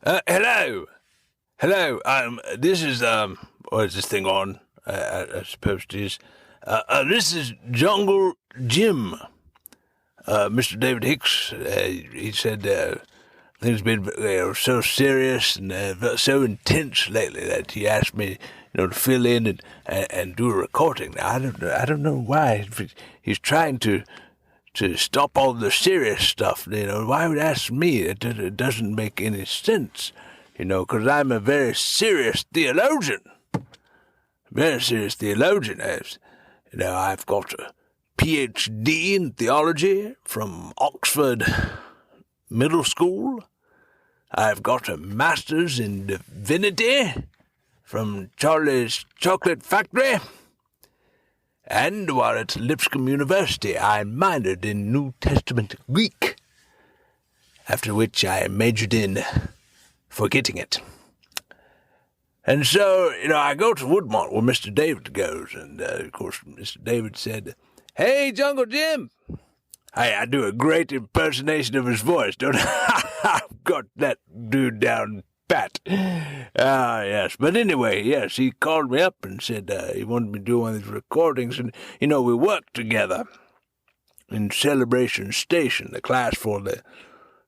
Hello. Hello. This is, what is this thing on? I suppose it is. This is Jungle Jim. Mr. David Hicks, he said, things been so serious and so intense lately that he asked me, to fill in and do a recording. Now, I don't know why. He's trying to stop all the serious stuff, Why would he ask me? It doesn't make any sense, because I'm a very serious theologian. Very serious theologian. I've got a PhD in theology from Oxford Middle School. I've got a master's in divinity from Charlie's Chocolate Factory. And while at Lipscomb University, I minored in New Testament Greek, after which I majored in forgetting it. And so, I go to Woodmont where Mr. David goes, and, of course, Mr. David said, "Hey, Jungle Jim!" I do a great impersonation of his voice, don't I? I've got that dude down pat. Yes. But anyway, yes, he called me up and said he wanted me to do one of these recordings, and, we worked together in Celebration Station, the class for the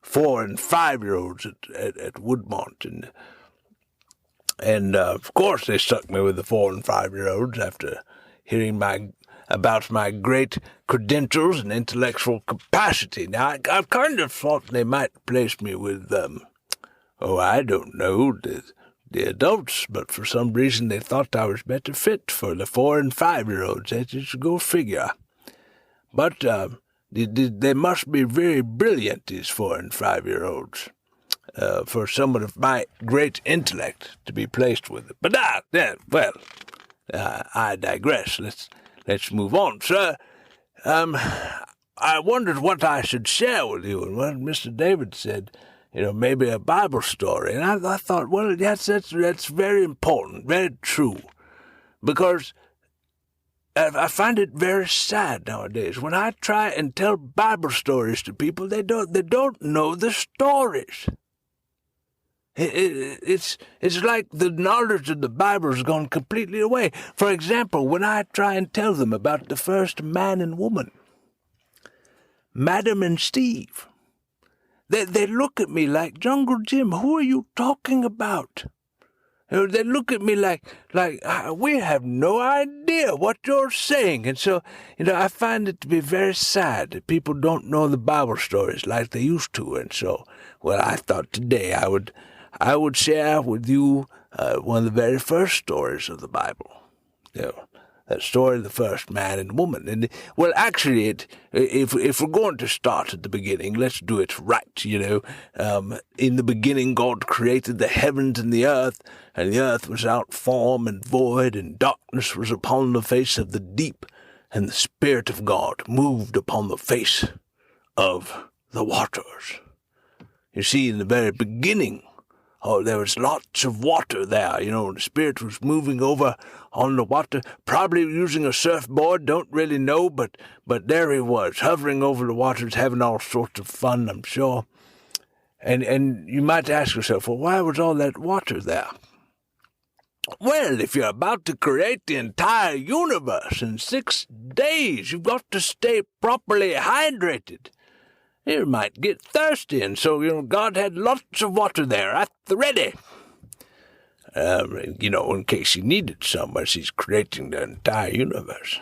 4- and 5-year-olds at Woodmont, and of course they stuck me with the 4- and 5-year-olds after hearing about my great credentials and intellectual capacity. Now, I've kind of thought they might place me with, I don't know, the adults, but for some reason they thought I was better fit for the 4- and 5-year-olds. That's just go figure. But they must be very brilliant, these 4- and 5-year-olds. For someone of my great intellect to be placed with it. But I digress. Let's move on, sir. I wondered what I should share with you, and when Mr. David said, maybe a Bible story, and I thought, well, yes, that's very important, very true, because I find it very sad nowadays when I try and tell Bible stories to people. They don't know the stories. It's like the knowledge of the Bible has gone completely away. For example, when I try and tell them about the first man and woman, Madam and Steve, they look at me like, Jungle Jim, who are you talking about? They look at me like we have no idea what you're saying. And so, I find it to be very sad that people don't know the Bible stories like they used to. And so, I thought today I would share with you one of the very first stories of the Bible. That story of the first man and woman. And, actually, if we're going to start at the beginning, let's do it right, In the beginning, God created the heavens and the earth was without form and void, and darkness was upon the face of the deep, and the Spirit of God moved upon the face of the waters. You see, in the very beginning, there was lots of water there, the Spirit was moving over on the water, probably using a surfboard, don't really know, but there he was, hovering over the waters, having all sorts of fun, I'm sure. And you might ask yourself, well, why was all that water there? Well, if you're about to create the entire universe in 6 days, you've got to stay properly hydrated. You might get thirsty, and so, God had lots of water there at the ready. In case he needed some as he's creating the entire universe.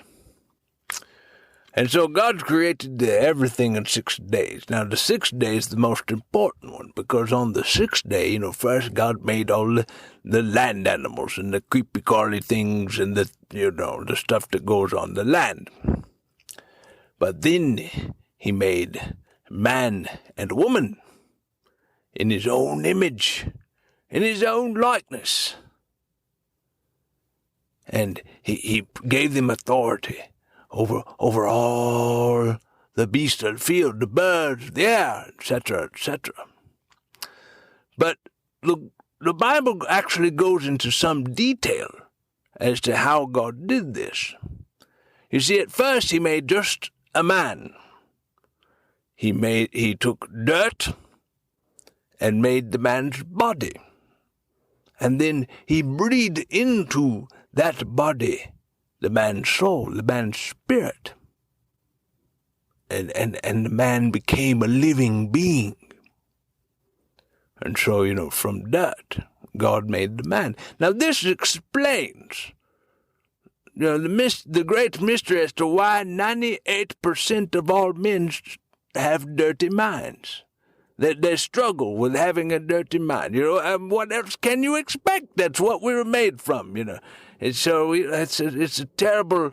And so God created everything in 6 days. Now, the 6th day is the most important one, because on the 6th day, first God made all the land animals and the creepy-crawly things and the stuff that goes on the land. But then he made man and woman in his own image, in his own likeness. And he gave them authority over all the beasts of the field, the birds, the air, etc., etc. But the Bible actually goes into some detail as to how God did this. You see, at first he made just a man. He took dirt and made the man's body. And then he breathed into that body the man's soul, the man's spirit. And the man became a living being. And so, from dirt, God made the man. Now this explains the great mystery as to why 98% of all men have dirty minds. They struggle with having a dirty mind. What else can you expect? That's what we were made from, And so it's a terrible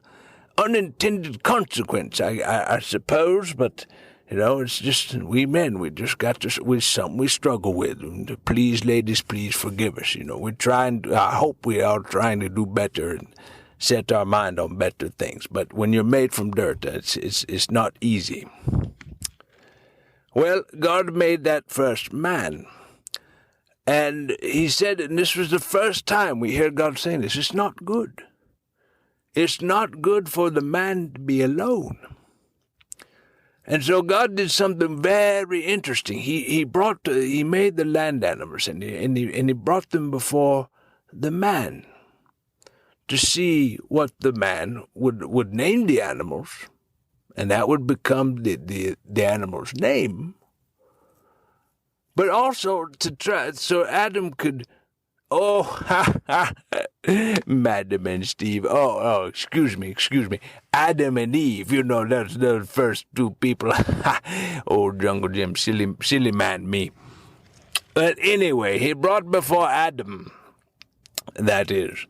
unintended consequence, I suppose, but, it's just we men, we just got something we struggle with. And please, ladies, please forgive us. I hope we are trying to do better and set our mind on better things. But when you're made from dirt, it's not easy. Well, God made that first man. And he said, and this was the first time we hear God saying this, it's not good. It's not good for the man to be alone. And so God did something very interesting. He made the land animals and he brought them before the man to see what the man would name the animals, and that would become the animal's name. But also to try, so Adam could, Madam and Steve, excuse me, Adam and Eve, that's the first two people, old Jungle Jim, silly man me. But anyway, he brought before Adam, that is,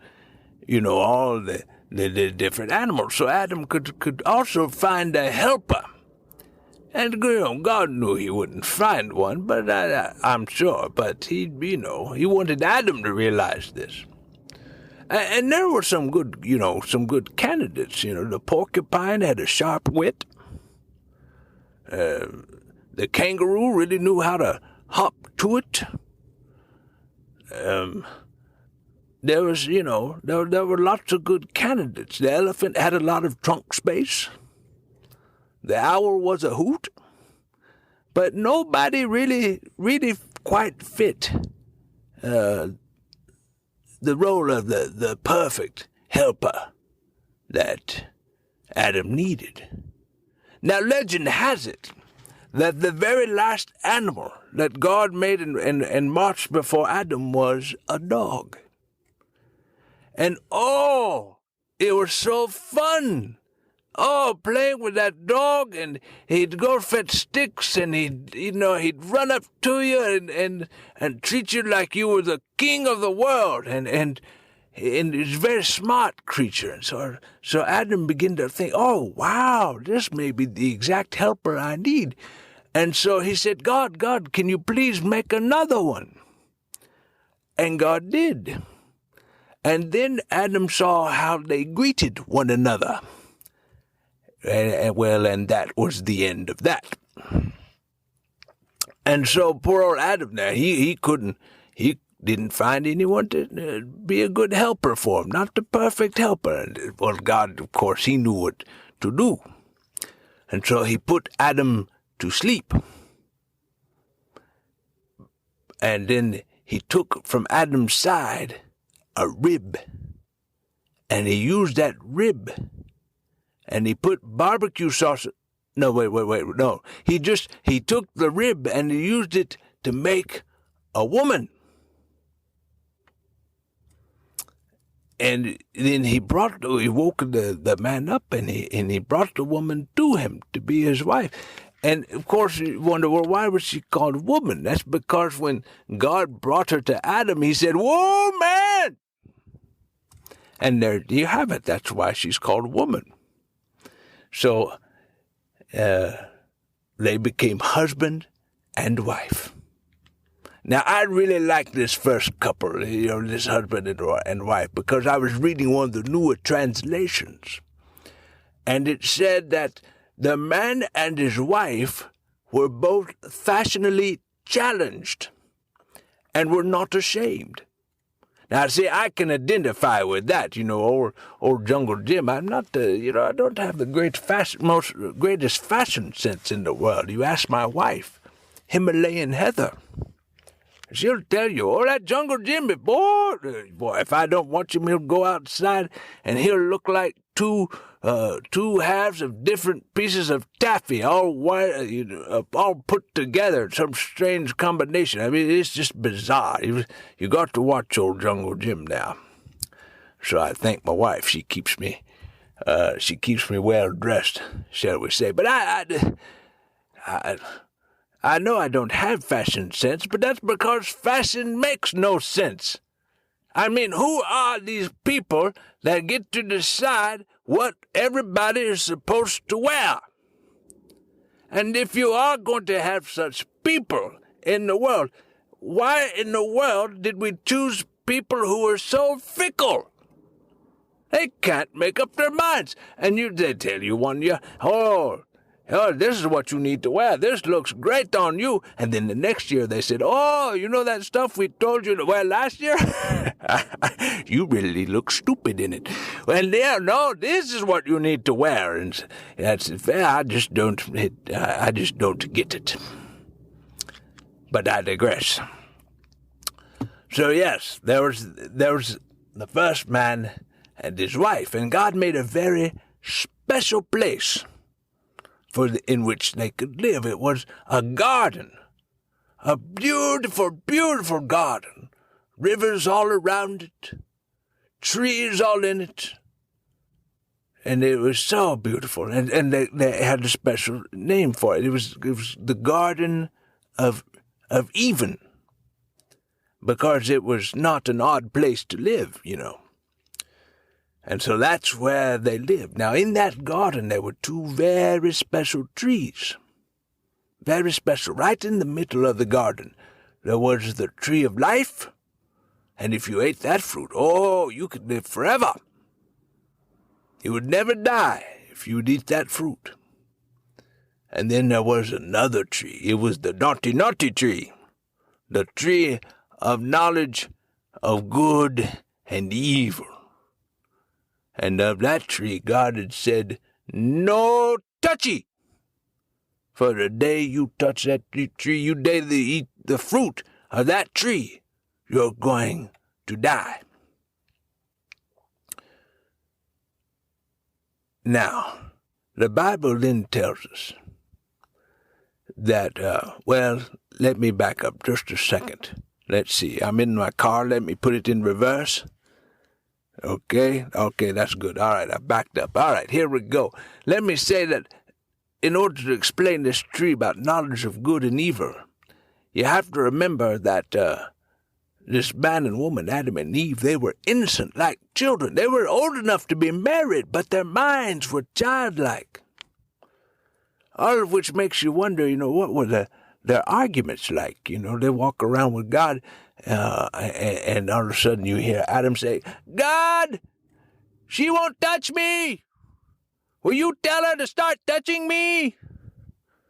all the different animals. So Adam could also find a helper. And, God knew he wouldn't find one, but I'm sure. But he wanted Adam to realize this. And there were some good candidates. The porcupine had a sharp wit. The kangaroo really knew how to hop to it. There were lots of good candidates. The elephant had a lot of trunk space. The owl was a hoot. But nobody really quite fit the role of the perfect helper that Adam needed. Now, legend has it that the very last animal that God made and marched before Adam was a dog. And it was so fun. Playing with that dog, and he'd go fetch sticks, and he'd run up to you and treat you like you were the king of the world, and he's a very smart creature. And so Adam began to think, wow, this may be the exact helper I need. And so he said, God, can you please make another one? And God did. And then Adam saw how they greeted one another. And that was the end of that. And so poor old Adam there, he didn't find anyone to be a good helper for him, not the perfect helper. Well, God, of course, he knew what to do. And so he put Adam to sleep. And then he took from Adam's side a rib, and he used that rib, and he put barbecue sauce. No, wait. No, he took the rib and he used it to make a woman. And then he woke the man up, and he brought the woman to him to be his wife. And, of course, you wonder, well, why was she called woman? That's because when God brought her to Adam, he said, woman! And there you have it. That's why she's called woman. So they became husband and wife. Now, I really like this first couple, this husband and wife, because I was reading one of the newer translations. And it said that the man and his wife were both fashionably challenged and were not ashamed. Now, see, I can identify with that, old Jungle Jim. I'm not, I don't have the greatest fashion sense in the world. You ask my wife, Himalayan Heather. she'll tell you, oh, that Jungle Jim, boy, if I don't watch him, he'll go outside and he'll look like two halves of different pieces of taffy, all put together, some strange combination. I mean, it's just bizarre. You got to watch old Jungle Jim now. So I thank my wife. She keeps me well dressed, shall we say. But I know I don't have fashion sense, but that's because fashion makes no sense. I mean, who are these people that get to decide what everybody is supposed to wear? And if you are going to have such people in the world, why in the world did we choose people who are so fickle? They can't make up their minds. And they tell you one year, oh, this is what you need to wear. This looks great on you. And then the next year they said, oh, you know that stuff we told you to wear last year? You really look stupid in it. Well, no, this is what you need to wear. And that's fair. I just don't get it. But I digress. So yes, there was the first man and his wife, and God made a very special place in which they could live. It was a garden, a beautiful, beautiful garden, rivers all around it, trees all in it, and it was so beautiful. And they had a special name for it. It was the Garden of Eden, because it was not an odd place to live, you know. And so that's where they lived. Now, in that garden, there were two very special trees. Very special. Right in the middle of the garden, there was the tree of life. And if you ate that fruit, oh, you could live forever. You would never die if you would eat that fruit. And then there was another tree. It was the naughty tree. The tree of knowledge of good and evil. And of that tree, God had said, no touchy. For the day you touch that tree, you day to eat the fruit of that tree, you're going to die. Now, the Bible then tells us that, let me back up just a second. Let's see. I'm in my car. Let me put it in reverse. Okay, that's good. All right, I backed up. All right, here we go. Let me say that in order to explain this tree about knowledge of good and evil, you have to remember that this man and woman, Adam and Eve, they were innocent like children. They were old enough to be married, but their minds were childlike. All of which makes you wonder, what were their arguments like? They walk around with God, and all of a sudden you hear Adam say, God, she won't touch me. Will you tell her to start touching me?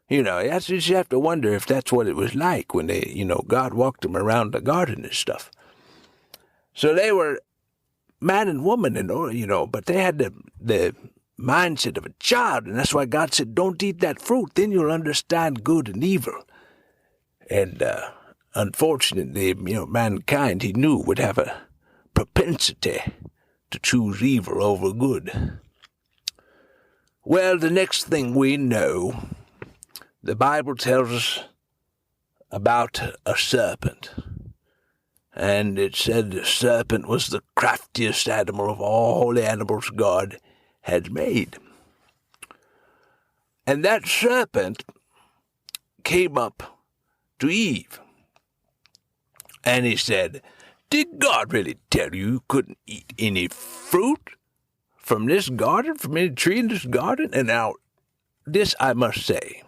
You just have to wonder if that's what it was like when they, God walked them around the garden and stuff. So they were man and woman, but they had the mindset of a child, and that's why God said, don't eat that fruit, then you'll understand good and evil. And unfortunately, mankind, he knew, would have a propensity to choose evil over good. Well, the next thing we know, the Bible tells us about a serpent. And it said the serpent was the craftiest animal of all the animals God had made. And that serpent came up to Eve. And he said, did God really tell you couldn't eat any fruit from this garden, from any tree in this garden? And now, this, I must say,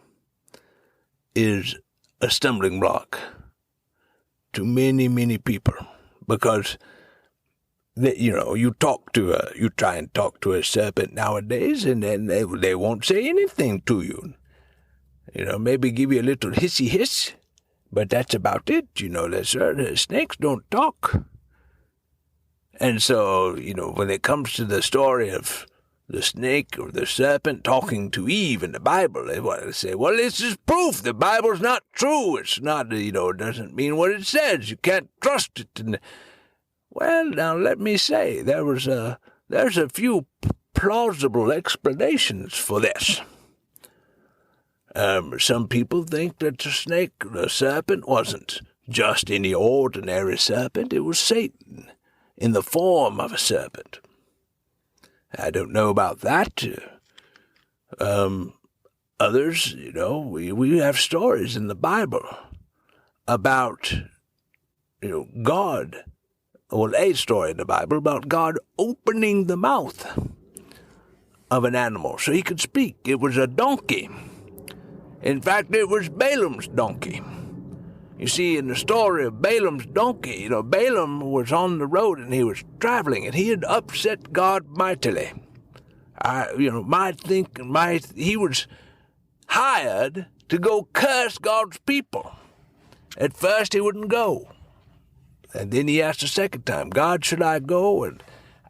is a stumbling block to many, many people. Because, you try and talk to a serpent nowadays, and then they won't say anything to you. Maybe give you a little hissy hiss. But that's about it, the snakes don't talk. And so, when it comes to the story of the snake or the serpent talking to Eve in the Bible. They want to say, well, this is proof the Bible's not true. It's not, it doesn't mean what it says. You can't trust it. And, well, now let me say, there's a few plausible explanations for this. Some people think that the serpent, wasn't just any ordinary serpent. It was Satan in the form of a serpent. I don't know about that. Others, we have stories in the Bible about, God. Well, a story in the Bible about God opening the mouth of an animal so he could speak. It was a donkey. In fact, it was Balaam's donkey. You see, in the story of Balaam's donkey, Balaam was on the road and he was traveling, and he had upset God mightily. He was hired to go curse God's people. At first, he wouldn't go. And then he asked a second time, God, should I go? And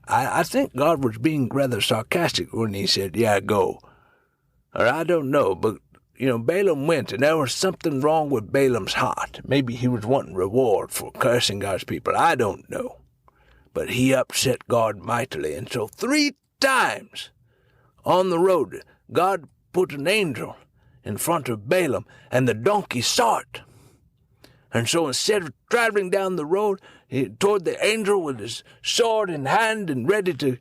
I think God was being rather sarcastic when he said, yeah, go. Or I don't know, but Balaam went, and there was something wrong with Balaam's heart. Maybe he was wanting reward for cursing God's people. I don't know. But he upset God mightily. And so 3 times on the road, God put an angel in front of Balaam, and the donkey saw it. And so instead of traveling down the road toward the angel with his sword in hand and ready to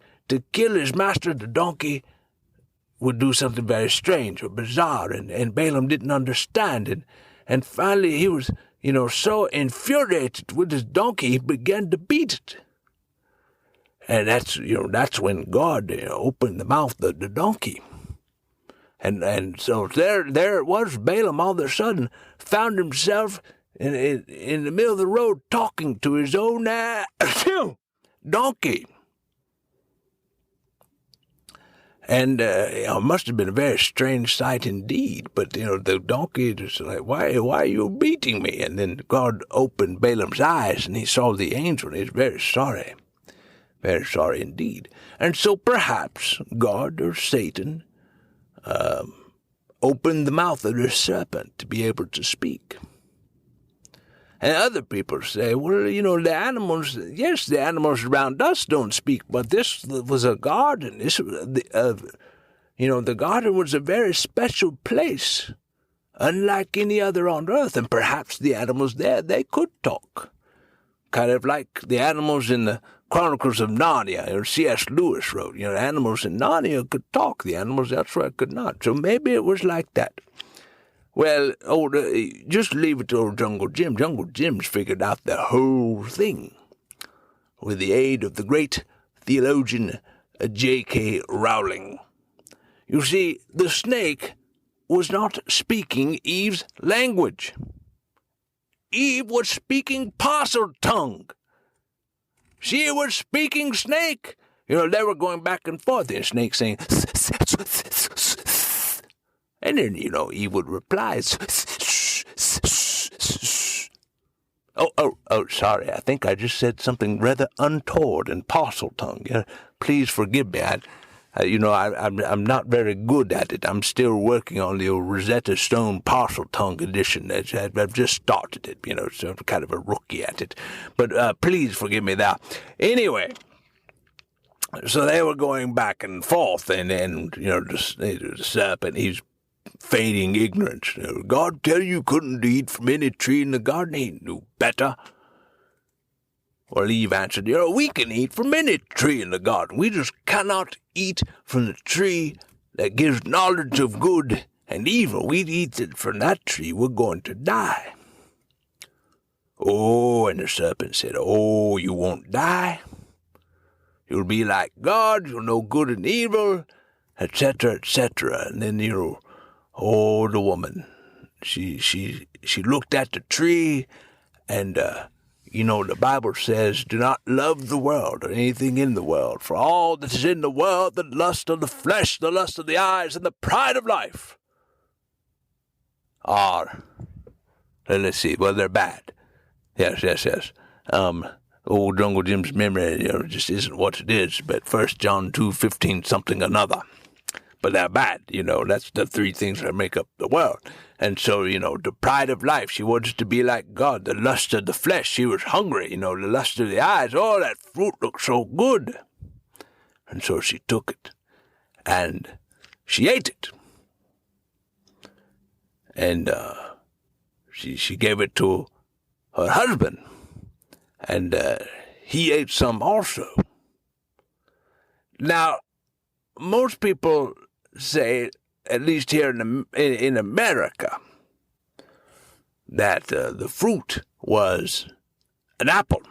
kill his master, the donkey would do something very strange or bizarre, and Balaam didn't understand. And finally he was, so infuriated with his donkey, he began to beat it. And that's when God opened the mouth of the donkey. And so there it was. Balaam all of a sudden found himself in the middle of the road talking to his own donkey. And it must have been a very strange sight indeed. But, the donkey just like, why are you beating me? And then God opened Balaam's eyes, and he saw the angel, and he's very sorry. Very sorry indeed. And so perhaps God or Satan opened the mouth of the serpent to be able to speak. And other people say, well, the animals around us don't speak, but this was a garden. The garden was a very special place, unlike any other on earth, and perhaps the animals there, they could talk. Kind of like the animals in the Chronicles of Narnia, or C.S. Lewis wrote, animals in Narnia could talk, the animals elsewhere could not. So maybe it was like that. Well, just leave it to old Jungle Jim. Jungle Jim's figured out the whole thing with the aid of the great theologian J.K. Rowling. You see, the snake was not speaking Eve's language. Eve was speaking parcel tongue. She was speaking snake. They were going back and forth, and snake saying, and then, Eve would reply, oh, sorry, I think I just said something rather untoward in parcel tongue. Please forgive me. I'm not very good at it. I'm still working on the old Rosetta Stone parcel tongue edition. I've just started it, so I'm kind of a rookie at it. But please forgive me that. Anyway, so they were going back and forth, and the serpent, he's feigning ignorance. God tell you couldn't eat from any tree in the garden? He knew better. Well, Eve answered, we can eat from any tree in the garden. We just cannot eat from the tree that gives knowledge of good and evil. We'd eat it from that tree, we're going to die. Oh, and the serpent said, oh, you won't die. You'll be like God, you'll know good and evil, etc., etc. And then, the woman, she looked at the tree, and, the Bible says, do not love the world or anything in the world. For all that is in the world, the lust of the flesh, the lust of the eyes, and the pride of life are, let's see, well, they're bad. Yes. Old Jungle Jim's memory, just isn't what it is. But 1 John 2:15 something another. But they're bad, that's the three things that make up the world. And so, the pride of life, she wanted to be like God. The lust of the flesh, she was hungry, the lust of the eyes. Oh, that fruit looks so good. And so she took it, and she ate it. And she gave it to her husband, and he ate some also. Now, most people say, at least here in America, that the fruit was an apple.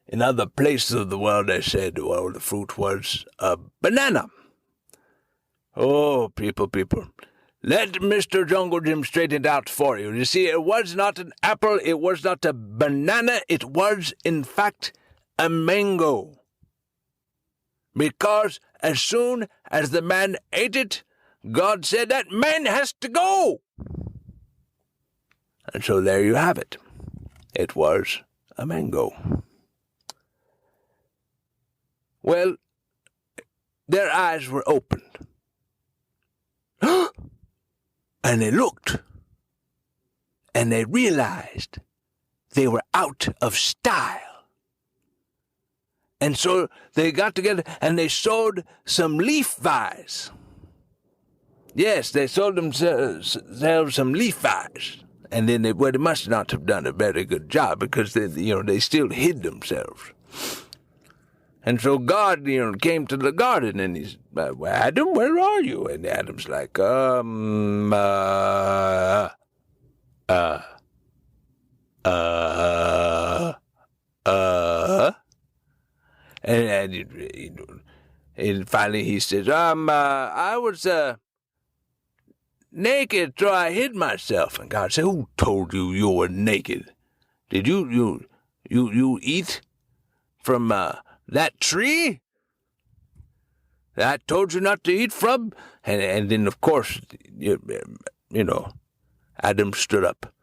In other places of the world, they said, well, the fruit was a banana. Oh, people, let Mr. Jungle Jim straighten it out for you. You see, it was not an apple, it was not a banana, it was, in fact, a mango. Because as soon as the man ate it, God said, that man has to go. And so there you have it. It was a mango. Well, their eyes were opened. And they looked. And they realized they were out of style. And so they got together and they sewed some leaf vines. Yes, they sold themselves some leaf vines. And then they must not have done a very good job because they still hid themselves. And so God, came to the garden and he said, Adam, where are you? And Adam's like, And finally he says, I was naked, so I hid myself. And God said, who told you you were naked? Did you eat from that tree that I told you not to eat from? And then, of course, Adam stood up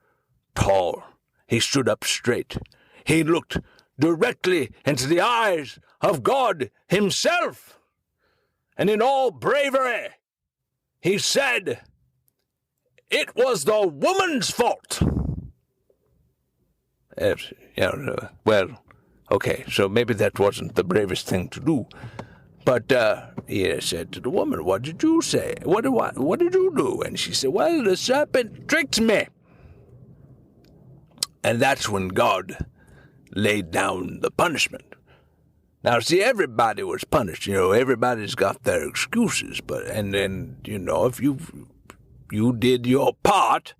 tall. He stood up straight. He looked directly into the eyes of God himself. And in all bravery, he said, it was the woman's fault. Well, okay, so maybe that wasn't the bravest thing to do. But he said to the woman, what did you say? What did you do? And she said, well, the serpent tricked me. And that's when God laid down the punishment. Now, see, everybody was punished. Everybody's got their excuses. And then, if you did your part,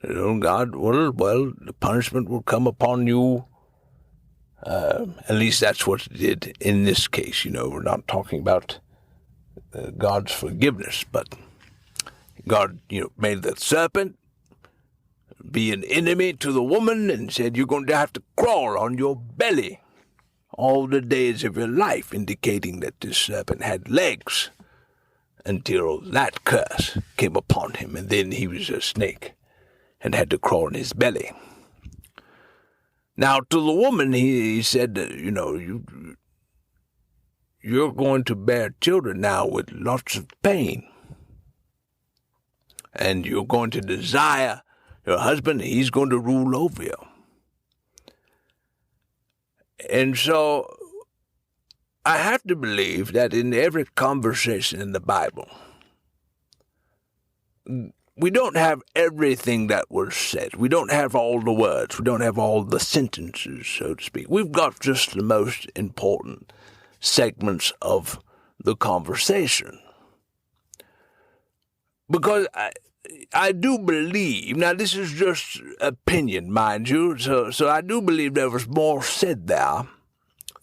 God, well, the punishment will come upon you. At least that's what it did in this case. We're not talking about God's forgiveness, but God, made the serpent be an enemy to the woman and said, you're going to have to crawl on your belly all the days of your life, indicating that this serpent had legs until that curse came upon him, and then he was a snake and had to crawl on his belly. Now, to the woman, he said, you're going to bear children now with lots of pain, and you're going to desire your husband, he's going to rule over you. And so I have to believe that in every conversation in the Bible, we don't have everything that was said. We don't have all the words. We don't have all the sentences, so to speak. We've got just the most important segments of the conversation. Because I do believe, now this is just opinion, mind you, so I do believe there was more said there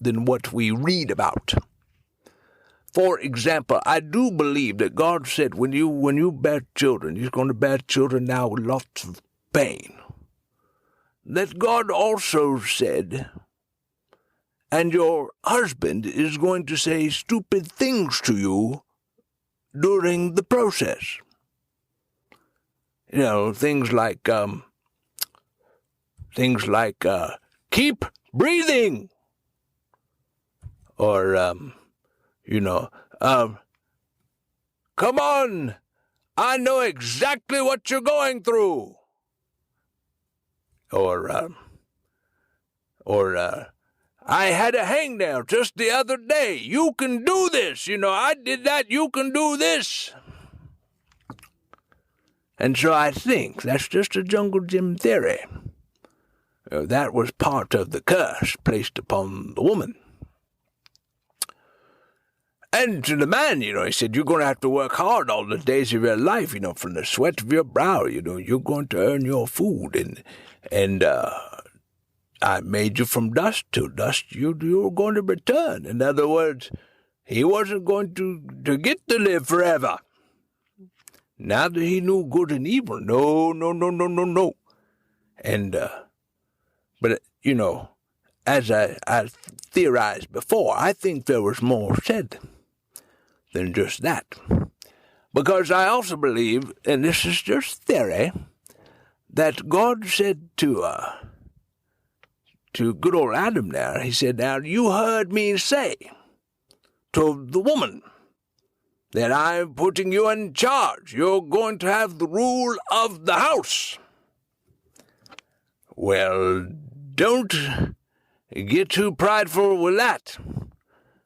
than what we read about. For example, I do believe that God said when you bear children, you're going to bear children now with lots of pain. That God also said, and your husband is going to say stupid things to you during the process. Things like things like, keep breathing. Or, come on, I know exactly what you're going through. Or, I had a hangnail just the other day. You can do this. I did that. You can do this. And so I think that's just a Jungle Jim theory. That was part of the curse placed upon the woman. And to the man, he said, you're going to have to work hard all the days of your life, from the sweat of your brow, you're going to earn your food. And I made you from dust to dust. You're going to return. In other words, he wasn't going to get to live forever. Now that he knew good and evil, no. And, but, as I theorized before, I think there was more said than just that. Because I also believe, and this is just theory, that God said to good old Adam there, he said, now you heard me say to the woman that I'm putting you in charge. You're going to have the rule of the house. Well, don't get too prideful with that,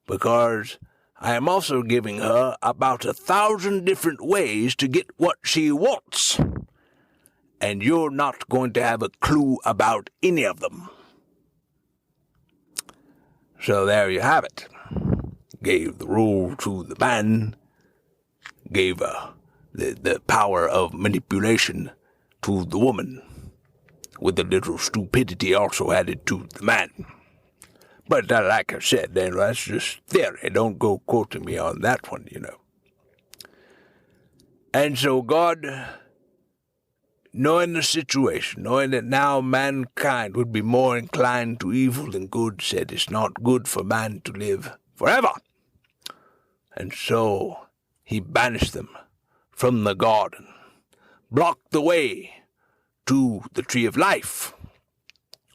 because I am also giving her about 1,000 different ways to get what she wants, and you're not going to have a clue about any of them. So there you have it. Gave the rule to the man, gave the power of manipulation to the woman, with a little stupidity also added to the man. But like I said, that's just theory. Don't go quoting me on that one, And so God, knowing the situation, knowing that now mankind would be more inclined to evil than good, said it's not good for man to live forever. And so he banished them from the garden, blocked the way to the tree of life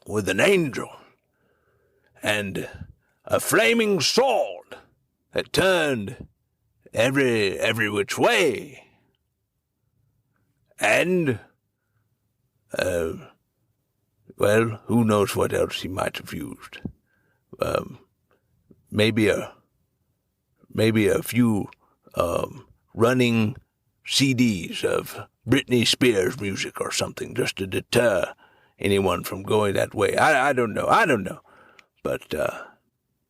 with an angel and a flaming sword that turned every which way. And, who knows what else he might have used. Maybe a few running CDs of Britney Spears music or something, just to deter anyone from going that way. I don't know. But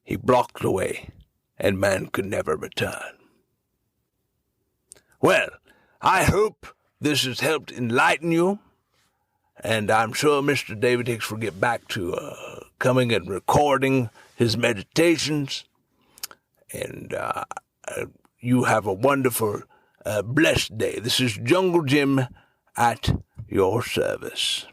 he blocked the way, and man could never return. Well, I hope this has helped enlighten you, and I'm sure Mr. David Hicks will get back to coming and recording his meditations, and you have a wonderful, blessed day. This is Jungle Jim at your service.